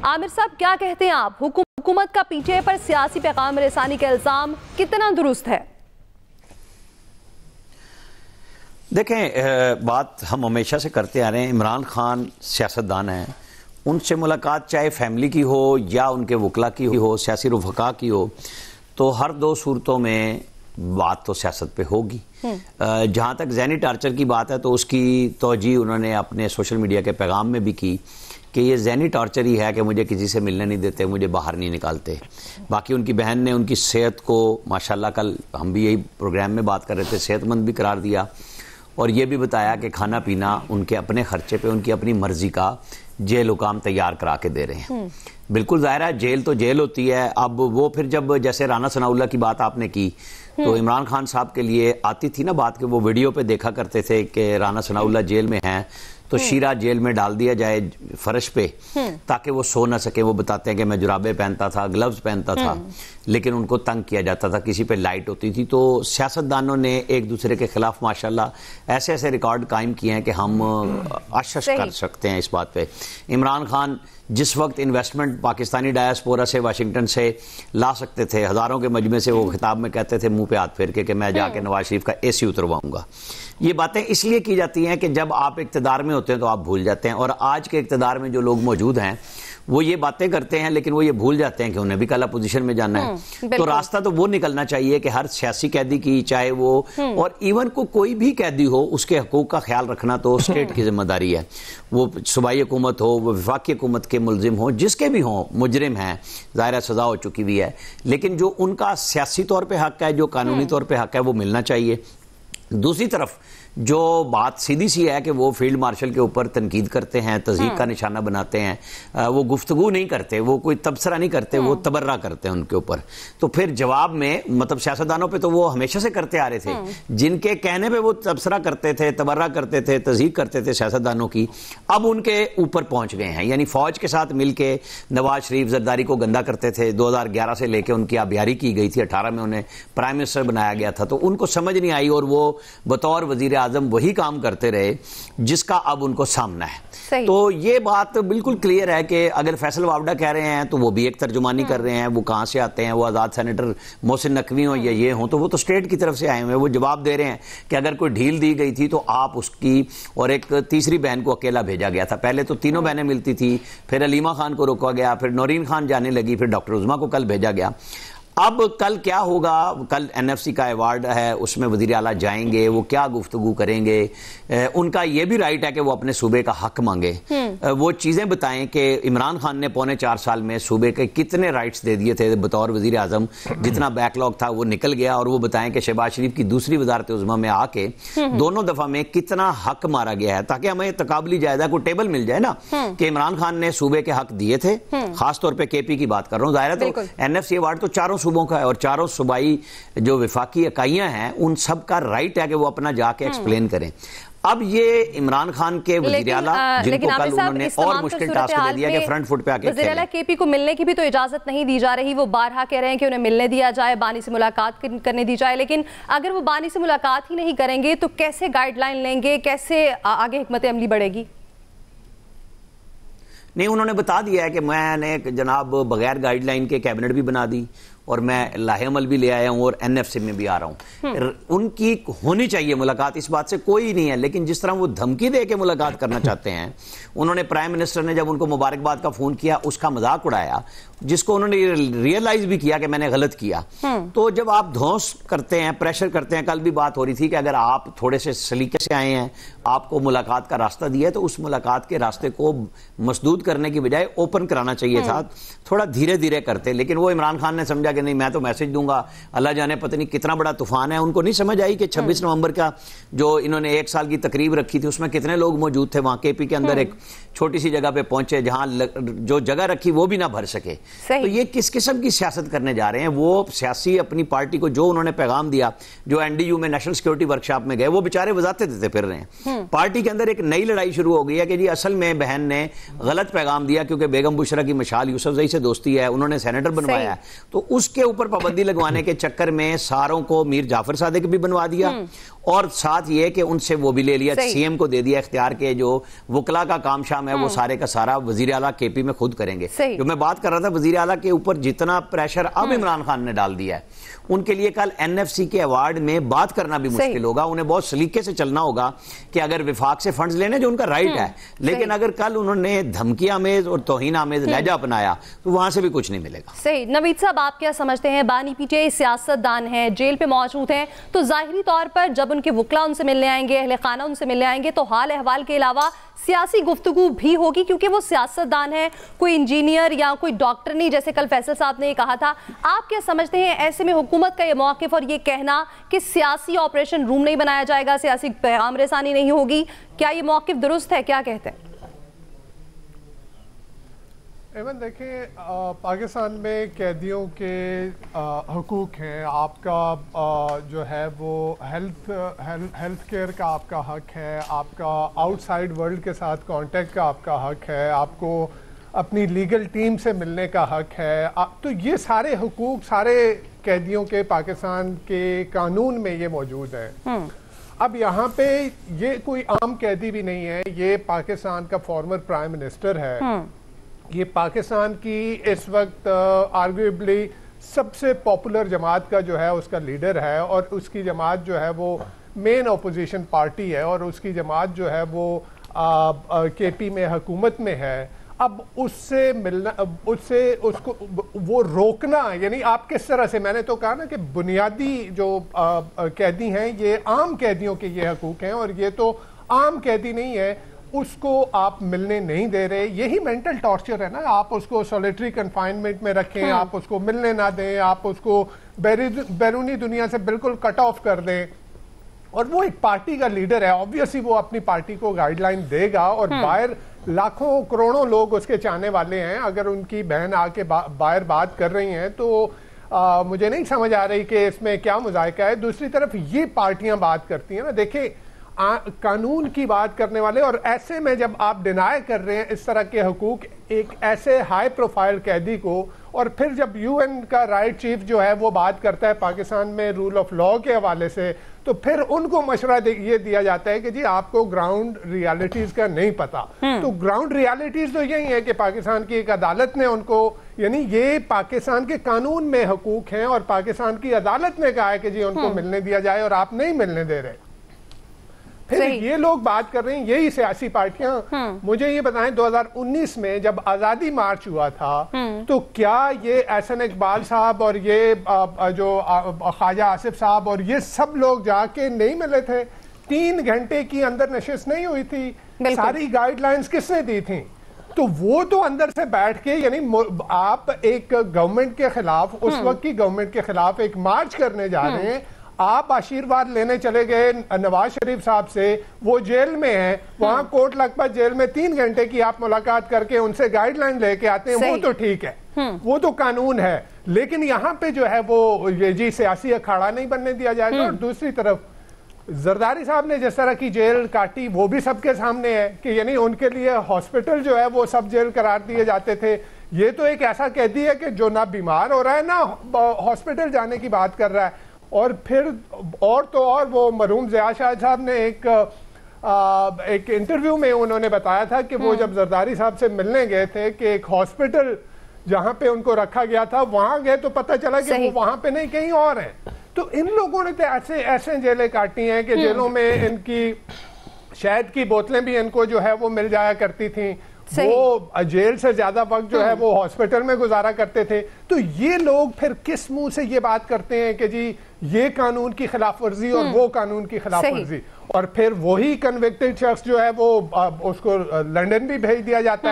عامر صاحب کیا کہتے ہیں آپ؟ حکومت کا پی ٹی آئی پر سیاسی پیغام رسانی کا الزام کتنا درست ہے؟ دیکھیں، بات ہم ہمیشہ سے کرتے آ رہے ہیں، عمران خان سیاستدان ہیں، ان سے ملاقات چاہے فیملی کی ہو یا ان کے وکلا کی ہو، سیاسی رفقا کی ہو، تو ہر دو صورتوں میں بات تو سیاست پہ ہوگی۔ جہاں تک ذہنی ٹارچر کی بات ہے تو اس کی توجہ انہوں نے اپنے سوشل میڈیا کے پیغام میں بھی کی کہ یہ ذہنی ٹارچر ہی ہے کہ مجھے کسی سے ملنے نہیں دیتے، مجھے باہر نہیں نکالتے۔ باقی ان کی بہن نے ان کی صحت کو ماشاءاللہ، کل ہم بھی یہی پروگرام میں بات کر رہے تھے، صحت مند بھی قرار دیا اور یہ بھی بتایا کہ کھانا پینا ان کے اپنے خرچے پہ، ان کی اپنی مرضی کا جیل حکام تیار کرا کے دے رہے ہیں۔ بالکل ظاہر ہے جیل تو جیل ہوتی ہے۔ اب وہ پھر جب جیسے رانا ثناءاللہ کی بات آپ نے کی تو عمران خان صاحب کے لیے آتی تھی نا بات کہ وہ ویڈیو پہ دیکھا کرتے تھے کہ رانا ثناءاللہ جیل میں ہیں تو شیرہ جیل میں ڈال دیا جائے فرش پہ تاکہ وہ سو نہ سکے۔ وہ بتاتے ہیں کہ میں جرابے پہنتا تھا، گلوز پہنتا تھا، لیکن ان کو تنگ کیا جاتا تھا، کسی پہ لائٹ ہوتی تھی۔ تو سیاستدانوں نے ایک دوسرے کے خلاف ماشاءاللہ ایسے ایسے ریکارڈ قائم کیے ہیں کہ ہم اشش کر سکتے ہیں اس بات پہ۔ عمران خان جس وقت انویسٹمنٹ پاکستانی ڈائسپورا سے واشنگٹن سے لا سکتے تھے، ہزاروں کے مجمع سے وہ خطاب میں کہتے تھے منہ پہ ہاتھ پھیر کے کہ میں جا کے نواز شریف کا اے سی اترواؤں گا۔ یہ باتیں اس لیے کی جاتی ہیں کہ جب آپ اقتدار میں ہوتے ہیں تو آپ بھول جاتے ہیں، اور آج کے اقتدار میں جو لوگ موجود ہیں وہ یہ باتیں کرتے ہیں لیکن وہ یہ بھول جاتے ہیں کہ انہیں بھی کل اپوزیشن میں جانا ہے۔ تو راستہ تو وہ نکلنا چاہیے کہ ہر سیاسی قیدی کی، چاہے وہ اور ایون کو کوئی بھی قیدی ہو، اس کے حقوق کا خیال رکھنا تو اسٹیٹ کی ذمہ داری ہے۔ وہ صوبائی حکومت ہو، وہ وفاقی حکومت کے ملزم ہوں، جس کے بھی ہوں، مجرم ہیں، ظاہر سزا ہو چکی بھی ہے، لیکن جو ان کا سیاسی طور پہ حق ہے، جو قانونی طور پہ حق ہے، وہ ملنا چاہیے۔ دوسری طرف جو بات سیدھی سی ہے کہ وہ فیلڈ مارشل کے اوپر تنقید کرتے ہیں، تضحیک کا نشانہ بناتے ہیں، وہ گفتگو نہیں کرتے، وہ کوئی تبصرہ نہیں کرتے، وہ تبرہ کرتے ہیں ان کے اوپر۔ تو پھر جواب میں مطلب سیاستدانوں پہ تو وہ ہمیشہ سے کرتے آ رہے تھے، جن کے کہنے پہ وہ تبصرہ کرتے تھے، تبرہ کرتے تھے، تضحیک کرتے تھے سیاستدانوں کی، اب ان کے اوپر پہنچ گئے ہیں۔ یعنی فوج کے ساتھ مل کے نواز شریف زرداری کو گندا کرتے تھے، 2011 سے لے کے ان کی آبیاری کی گئی تھی، 18 میں انہیں پرائم منسٹر بنایا گیا تھا، تو ان کو سمجھ نہیں آئی اور وہ بطور وزیر اعظم وہی کام کرتے رہے جس کا اب ان کو سامنا ہے۔ تو یہ بات بالکل کلیئر ہے کہ اگر فیصل واوڈہ کہہ رہے ہیں تو وہ بھی ایک ترجمانی کر رہے ہیں، وہ کہاں سے آتے ہیں، وہ آزاد سینیٹر محسن نقوی ہوں یا یہ ہوں، تو وہ تو اسٹیٹ کی طرف سے آئے ہوئے، وہ جواب دے رہے ہیں کہ اگر کوئی ڈھیل دی گئی تھی تو آپ اس کی، اور ایک تیسری بہن کو اکیلا بھیجا گیا تھا۔ پہلے تو تینوں بہنیں ملتی تھی، پھر علیمہ خان کو روکا گیا، پھر نورین خان جانے لگی، پھر ڈاکٹر عظمیٰ کو کل بھیجا گیا۔ اب کل کیا ہوگا؟ کل این ایف سی کا ایوارڈ ہے، اس میں وزیر اعلیٰ جائیں گے، وہ کیا گفتگو کریں گے؟ ان کا یہ بھی رائٹ ہے کہ وہ اپنے صوبے کا حق مانگے، وہ چیزیں بتائیں کہ عمران خان نے 4.25 سال میں صوبے کے کتنے رائٹس دے دیے تھے بطور وزیر اعظم، جتنا بیک لاگ تھا وہ نکل گیا، اور وہ بتائیں کہ شہباز شریف کی دوسری وزارت عظمیٰ میں آ کے دونوں دفعہ میں کتنا حق مارا گیا ہے، تاکہ ہمیں تقابلی جائزہ کو ٹیبل مل جائے نا کہ عمران خان نے صوبے کے حق دیے تھے، خاص طور پہ کے پی کی بات کر رہا ہوں۔ ظاہر ہے تو این ایف سی ایوارڈ تو چاروں صوبوں کا ہے، اور چاروں صوبائی جو وفاقی اکائیاں ہیں ان سب کا رائٹ ہے کہ وہ اپنا جا کے ایکسپلین کریں۔ اب یہ عمران خان کے وزیر اعلیٰ جن کو کل انہوں نے اور مشکل ٹاسک دے دیا کہ فرنٹ فٹ پہ آ کے وزیر اعلیٰ کے پی کو ملنے کی بھی تو اجازت نہیں دی جا رہی، وہ بارہا کہہ رہے ہیں کہ انہیں ملنے دیا جائے، بانی سے ملاقات کرنے دی جائے، لیکن اگر وہ بانی سے ملاقات ہی نہیں کریں گے تو کیسے گائیڈ لائن لیں گے، کیسے آگے حکمت عملی بڑھے گی؟ نہیں، انہوں نے بتا دیا ہے کہ میں نے جناب بغیر گائیڈ لائن کے کیبنٹ بھی بنا دی اور میں لاہ عمل بھی لے آیا ہوں اور این ایف سی میں بھی آ رہا ہوں۔ ان کی ہونی چاہیے ملاقات، اس بات سے کوئی نہیں ہے، لیکن جس طرح وہ دھمکی دے کے ملاقات کرنا چاہتے ہیں، انہوں نے پرائم منسٹر نے جب ان کو مبارکباد کا فون کیا اس کا مذاق اڑایا، جس کو انہوں نے ریئلائز بھی کیا کہ میں نے غلط کیا۔ تو جب آپ دھونس کرتے ہیں، پریشر کرتے ہیں، کل بھی بات ہو رہی تھی کہ اگر آپ تھوڑے سے سلیقے سے آئے ہیں، آپ کو ملاقات کا راستہ دیا ہے تو اس ملاقات کے راستے کو مسدود کرنے کی بجائے اوپن کرانا چاہیے تھا، تھوڑا دھیرے دھیرے کرتے۔ لیکن وہ عمران خان نے سمجھا کہ نہیں، میں تو میسج دوں گا، اللہ جانے پتہ نہیں کتنا بڑا طوفان ہے۔ ان کو نہیں سمجھ آئی کہ 26 نومبر کا جو انہوں نے 1 سال کی تقریب رکھی تھی اس میں کتنے لوگ موجود تھے، وہاں کے پی کے اندر ایک چھوٹی سی جگہ پہ پہنچے جہاں جو جگہ رکھی وہ بھی نہ بھر سکے۔ تو یہ کس قسم کی سیاست کرنے جا رہے ہیں؟ وہ سیاسی اپنی پارٹی کو جو انہوں نے پیغام دیا، جو این ڈی یو میں نیشنل سیکورٹی ورکشاپ میں گئے، وہ بیچارے وضاحتیں دیتے پھر رہے ہیں۔ پارٹی کے اندر ایک نئی لڑائی شروع ہو گئی ہے کہ جی اصل میں بہن نے غلط پیغام دیا کیونکہ بیگم بشرا کی مشال یوسف زئی سے دوستی ہے، انہوں نے سینیٹر بنوایا ہے، تو اس اس کے اوپر پابندی لگوانے کے چکر میں ساروں کو میر جعفر صادق بھی بنوا دیا اور ساتھ یہ کہ ان سے وہ بھی لے لیا, سی ایم کو دے دیا اختیار کے جو وکلا کا کام شام ہے وہ سارے کا سارا وزیر اعلیٰ کے پی میں خود کریں گے. جو میں بات کر رہا تھا وزیر اعلیٰ کے اوپر جتنا پریشر اب عمران خان نے ڈال دیا ہے, ان کے لیے کل این ایف سی کے ایوارڈ میں بات کرنا بھی مشکل ہوگا. انہیں بہت سلیقے سے چلنا ہوگا کہ اگر وفاق سے فنڈز لینے جو ان کا رائٹ ہے, لیکن اگر کل انہوں نے دھمکی آمیز اور توہین آمیز لہجہ اپنایا تو وہاں سے بھی کچھ نہیں ملے گا. صحیح. نوید صاحب آپ کیا سمجھتے ہیں؟ بانی پی ٹی آئی سیاست دان ہیں, جیل پہ موجود ہیں, تو ظاہری طور پر جب ان کے وکلا ان سے ملنے آئیں گے, اہل خانہ ان سے ملنے آئیں گے, تو حال احوال کے علاوہ سیاسی گفتگو بھی ہوگی کیونکہ وہ سیاست دان ہے, کوئی انجینئر یا کوئی ڈاکٹر نہیں, جیسے کل فیصل صاحب نے یہ کہا تھا. آپ کیا سمجھتے ہیں ایسے میں حکومت کا یہ موقف اور یہ کہنا کہ سیاسی آپریشن روم نہیں بنایا جائے گا, سیاسی پیغام رسانی نہیں ہوگی, کیا یہ موقف درست ہے؟ کیا کہتے ہیں؟ ایون دیکھیں, پاکستان میں قیدیوں کے حقوق ہیں. آپ کا جو ہے وہ ہیلتھ کیئر کا آپ کا حق ہے, آپ کا آؤٹ سائڈ ورلڈ کے ساتھ کانٹیکٹ کا آپ کا حق ہے, آپ کو اپنی لیگل ٹیم سے ملنے کا حق ہے. تو یہ سارے حقوق سارے قیدیوں کے پاکستان کے قانون میں یہ موجود ہیں. اب یہاں پہ یہ کوئی عام قیدی بھی نہیں ہے, یہ پاکستان کا فارمر پرائم منسٹر ہے, یہ پاکستان کی اس وقت آرگویبلی سب سے پاپولر جماعت کا جو ہے اس کا لیڈر ہے, اور اس کی جماعت جو ہے وہ مین اپوزیشن پارٹی ہے, اور اس کی جماعت جو ہے وہ کے پی میں حکومت میں ہے. اب اس سے ملنا, اس کو وہ روکنا, یعنی آپ کس طرح سے, میں نے تو کہا نا کہ بنیادی جو قیدی ہیں یہ عام قیدیوں کے یہ حقوق ہیں, اور یہ تو عام قیدی نہیں ہے, اس کو آپ ملنے نہیں دے رہے. یہی مینٹل ٹارچر ہے نا, آپ اس کو سولیٹری کنفائنمنٹ میں رکھیں, آپ اس کو ملنے نہ دیں, آپ اس کو بیرونی دنیا سے بالکل کٹ آف کر دیں. اور وہ ایک پارٹی کا لیڈر ہے, آبویسلی وہ اپنی پارٹی کو گائیڈ لائن دے گا, اور باہر لاکھوں کروڑوں لوگ اس کے چاہنے والے ہیں. اگر ان کی بہن آ کے باہر بات کر رہی ہیں تو مجھے نہیں سمجھ آ رہی کہ اس میں کیا مذائقہ ہے. دوسری طرف یہ پارٹیاں بات کرتی ہیں نا, دیکھیں قانون کی بات کرنے والے, اور ایسے میں جب آپ ڈینائی کر رہے ہیں اس طرح کے حقوق ایک ایسے ہائی پروفائل قیدی کو, اور پھر جب یو این کا رائٹ چیف جو ہے وہ بات کرتا ہے پاکستان میں رول آف لا کے حوالے سے, تو پھر ان کو مشورہ یہ دیا جاتا ہے کہ جی آپ کو گراؤنڈ ریالٹیز کا نہیں پتا. تو گراؤنڈ ریالٹیز تو یہی ہے کہ پاکستان کی ایک عدالت نے ان کو, یعنی یہ پاکستان کے قانون میں حقوق ہیں, اور پاکستان کی عدالت نے کہا ہے کہ جی ان کو ملنے دیا جائے, اور آپ نہیں ملنے دے رہے. پھر یہ لوگ بات کر رہے ہیں, یہی سیاسی پارٹیاں. مجھے یہ بتائیں 2019 میں جب آزادی مارچ ہوا تھا تو کیا یہ احسن اقبال صاحب اور یہ جو خواجہ آصف صاحب اور یہ سب لوگ جا کے نہیں ملے تھے؟ 3 گھنٹے کی اندر نشست نہیں ہوئی تھی, ساری گائیڈ لائنز کس نے دی تھیں؟ تو وہ تو اندر سے بیٹھ کے, یعنی آپ ایک گورنمنٹ کے خلاف, اس وقت کی گورنمنٹ کے خلاف ایک مارچ کرنے جا رہے ہیں, آپ آشیرواد لینے چلے گئے نواز شریف صاحب سے, وہ جیل میں ہیں, وہاں کوٹ لکھپت جیل میں 3 گھنٹے کی آپ ملاقات کر کے ان سے گائیڈ لائن لے کے آتے ہیں, وہ تو ٹھیک ہے, وہ تو قانون ہے. لیکن یہاں پہ جو ہے وہ یہ جی سیاسی اکھاڑا نہیں بننے دیا جائے گا. اور دوسری طرف زرداری صاحب نے جس طرح کی جیل کاٹی وہ بھی سب کے سامنے ہے کہ یعنی ان کے لیے ہاسپٹل جو ہے وہ سب جیل قرار دیے جاتے تھے. یہ تو ایک ایسا قیدی ہے کہ جو نہ بیمار ہو رہا ہے نہ ہاسپٹل جانے کی بات کر رہا ہے. اور پھر اور تو اور وہ مرحوم ضیاء شاہد صاحب نے ایک انٹرویو میں انہوں نے بتایا تھا کہ وہ جب زرداری صاحب سے ملنے گئے تھے کہ ایک ہاسپٹل جہاں پہ ان کو رکھا گیا تھا وہاں گئے تو پتہ چلا کہ وہ وہاں پہ نہیں کہیں اور ہیں. تو ان لوگوں نے تو ایسے جیلیں کاٹی ہیں کہ جیلوں میں ان کی شہد کی بوتلیں بھی ان کو جو ہے وہ مل جایا کرتی تھیں, وہ جیل سے زیادہ وقت جو ہے وہ ہاسپٹل میں گزارا کرتے تھے. تو یہ لوگ پھر کس منہ سے یہ بات کرتے ہیں کہ جی یہ قانون کی خلاف ورزی اور وہ قانون کی خلاف ورزی, اور پھر وہی کنوکٹڈ شخص جو ہے وہ اس کو لندن بھی بھیج دیا جاتا ہے.